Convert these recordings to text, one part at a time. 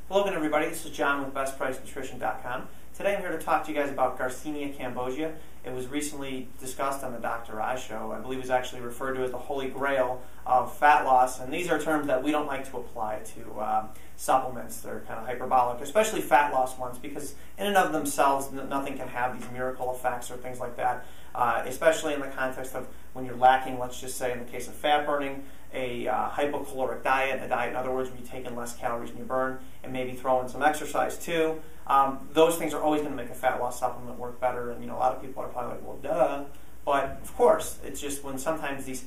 Hello again, everybody. This is John with BestPriceNutrition.com. Today I'm here to talk to you guys about Garcinia Cambogia. It was recently discussed on the Dr. Oz show. I believe it was actually referred to as the holy grail of fat loss, and these are terms that we don't like to apply to supplements. They're kind of hyperbolic, especially fat loss ones, because in and of themselves nothing can have these miracle effects or things like that, especially in the context of when you're lacking, let's just say in the case of fat burning, a hypocaloric diet, a diet in other words where you're taking less calories than you burn, and maybe throw in some exercise too. Those things are always going to make a fat loss supplement work better, and a lot of people are probably like, well, duh. But of course, it's just when sometimes these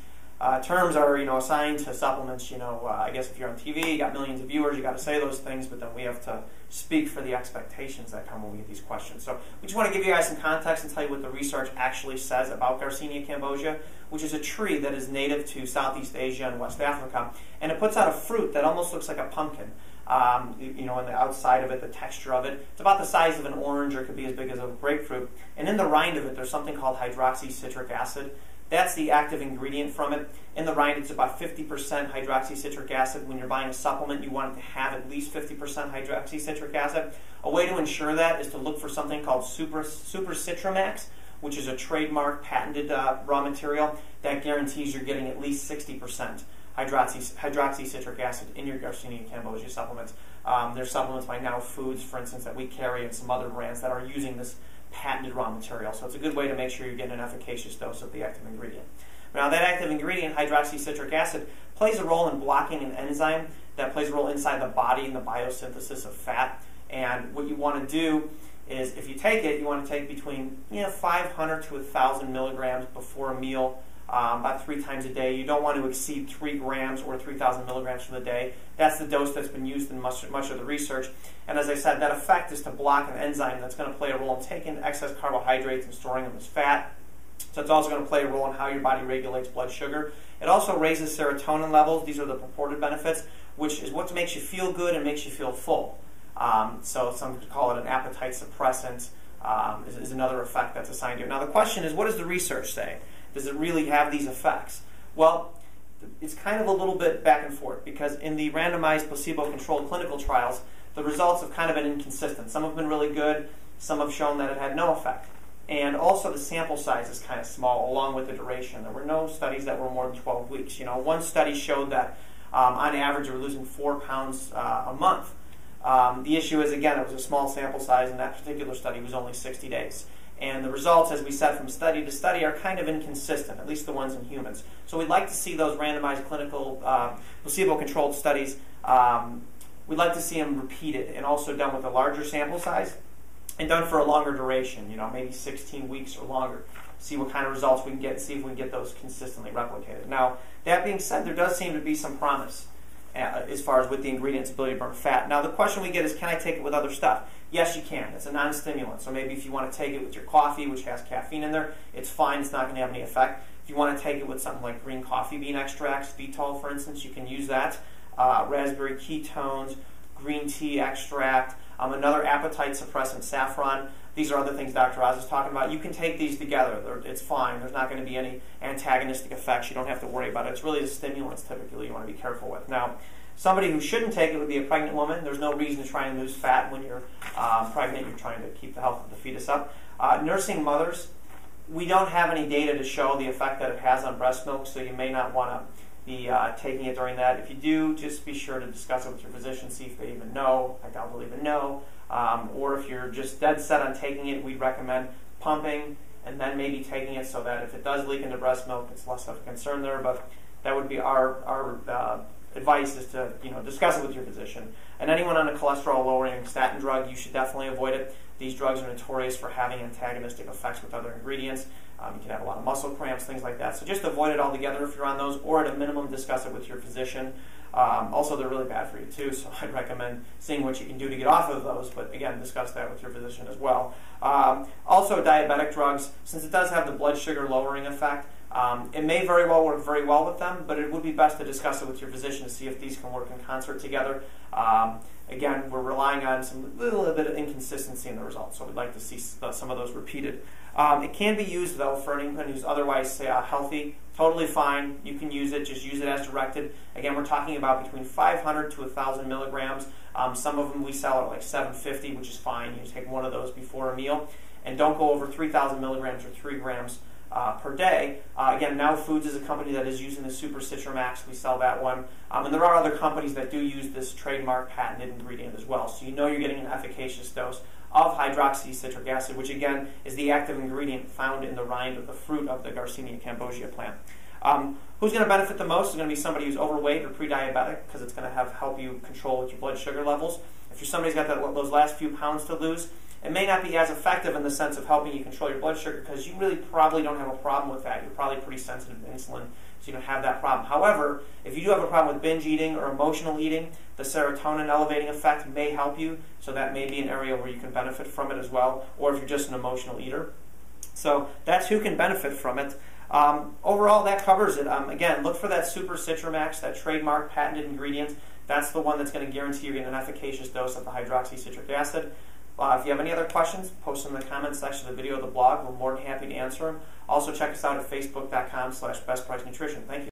terms are assigned to supplements. I guess if you're on TV, you got millions of viewers, you got to say those things, but then we have to speak for the expectations that come when we get these questions. So we just want to give you guys some context and tell you what the research actually says about Garcinia Cambogia, which is a tree that is native to Southeast Asia and West Africa, and it puts out a fruit that almost looks like a pumpkin. On the outside of it, the texture of it, it's about the size of an orange, or it could be as big as a grapefruit. And in the rind of it, there's something called hydroxycitric acid. That's the active ingredient from it. In the rind, it's about 50% hydroxycitric acid. When you're buying a supplement, you want it to have at least 50% hydroxycitric acid. A way to ensure that is to look for something called Super Citramax, which is a trademark patented raw material that guarantees you're getting at least 60% hydroxycitric acid in your Garcinia Cambogia supplements. There's supplements by Now Foods, for instance, that we carry, and some other brands that are using this patented raw material. So it's a good way to make sure you're getting an efficacious dose of the active ingredient. Now that active ingredient, hydroxycitric acid, plays a role in blocking an enzyme that plays a role inside the body in the biosynthesis of fat. And what you want to do is, if you take it, you want to take between 500 to 1,000 milligrams before a meal, about 3 times a day. You don't want to exceed 3 grams or 3,000 milligrams for the day. That's the dose that's been used in much of the research. And as I said, that effect is to block an enzyme that's going to play a role in taking excess carbohydrates and storing them as fat. So it's also going to play a role in how your body regulates blood sugar. It also raises serotonin levels. These are the purported benefits, which is what makes you feel good and makes you feel full. So some call it an appetite suppressant, is another effect that's assigned to it. Now the question is, what does the research say? Does it really have these effects? Well, it's kind of a little bit back and forth, because in the randomized placebo-controlled clinical trials, the results have kind of been inconsistent. Some have been really good, some have shown that it had no effect. And also the sample size is kind of small, along with the duration. There were no studies that were more than 12 weeks. One study showed that on average you were losing 4 pounds a month. The issue is, again, it was a small sample size, and that particular study was only 60 days. And the results, as we said, from study to study are kind of inconsistent, at least the ones in humans. So we'd like to see those randomized clinical placebo-controlled studies, we'd like to see them repeated and also done with a larger sample size and done for a longer duration, maybe 16 weeks or longer. See what kind of results we can get and see if we can get those consistently replicated. Now, that being said, there does seem to be some promise as far as with the ingredient's ability to burn fat. Now, the question we get is, can I take it with other stuff? Yes, you can. It's a non-stimulant. So maybe if you want to take it with your coffee, which has caffeine in there, it's fine. It's not going to have any effect. If you want to take it with something like green coffee bean extracts, Vitol, for instance, you can use that. Raspberry ketones, green tea extract, another appetite suppressant, saffron. These are other things Dr. Oz is talking about. You can take these together. It's fine. There's not going to be any antagonistic effects. You don't have to worry about it. It's really the stimulants typically you want to be careful with. Now, somebody who shouldn't take it would be a pregnant woman. There's no reason to try and lose fat when you're pregnant. You're trying to keep the health of the fetus up. Nursing mothers, we don't have any data to show the effect that it has on breast milk, so you may not want to be taking it during that. If you do, just be sure to discuss it with your physician, see if they even know. I doubt they'll even know. Or if you're just dead set on taking it, we'd recommend pumping and then maybe taking it, so that if it does leak into breast milk, it's less of a concern there. But that would be our advice, is to discuss it with your physician. And anyone on a cholesterol-lowering statin drug, you should definitely avoid it. These drugs are notorious for having antagonistic effects with other ingredients. You can have a lot of muscle cramps, things like that. So just avoid it altogether if you're on those, or at a minimum discuss it with your physician. Also, they're really bad for you too, so I'd recommend seeing what you can do to get off of those, but again, discuss that with your physician as well. Also, diabetic drugs, since it does have the blood sugar lowering effect, It may very well work very well with them, but it would be best to discuss it with your physician to see if these can work in concert together. Again, we're relying on some little bit of inconsistency in the results, so we'd like to see some of those repeated. It can be used, though, for anyone who's otherwise healthy. Totally fine. You can use it. Just use it as directed. Again, we're talking about between 500 to 1,000 milligrams. Some of them we sell at like 750, which is fine. You take one of those before a meal. And don't go over 3,000 milligrams or 3 grams per day. Again, Now Foods is a company that is using the Super Citramax. We sell that one. And there are other companies that do use this trademark patented ingredient as well. So you know you're getting an efficacious dose of hydroxycitric acid, which again is the active ingredient found in the rind of the fruit of the Garcinia Cambogia plant. Who's going to benefit the most is going to be somebody who's overweight or pre-diabetic, because it's going to help you control your blood sugar levels. If you're somebody who's got those last few pounds to lose, it may not be as effective in the sense of helping you control your blood sugar, because you really probably don't have a problem with that. You're probably pretty sensitive to insulin, so you don't have that problem. However, if you do have a problem with binge eating or emotional eating, the serotonin elevating effect may help you, so that may be an area where you can benefit from it as well, or if you're just an emotional eater. So that's who can benefit from it. Overall, that covers it. Again, look for that Super Citramax, that trademark patented ingredient. That's the one that's going to guarantee you're getting an efficacious dose of the hydroxycitric acid. If you have any other questions, post them in the comments section of the video or the blog. We're more than happy to answer them. Also, check us out at facebook.com/bestpricenutrition. Thank you.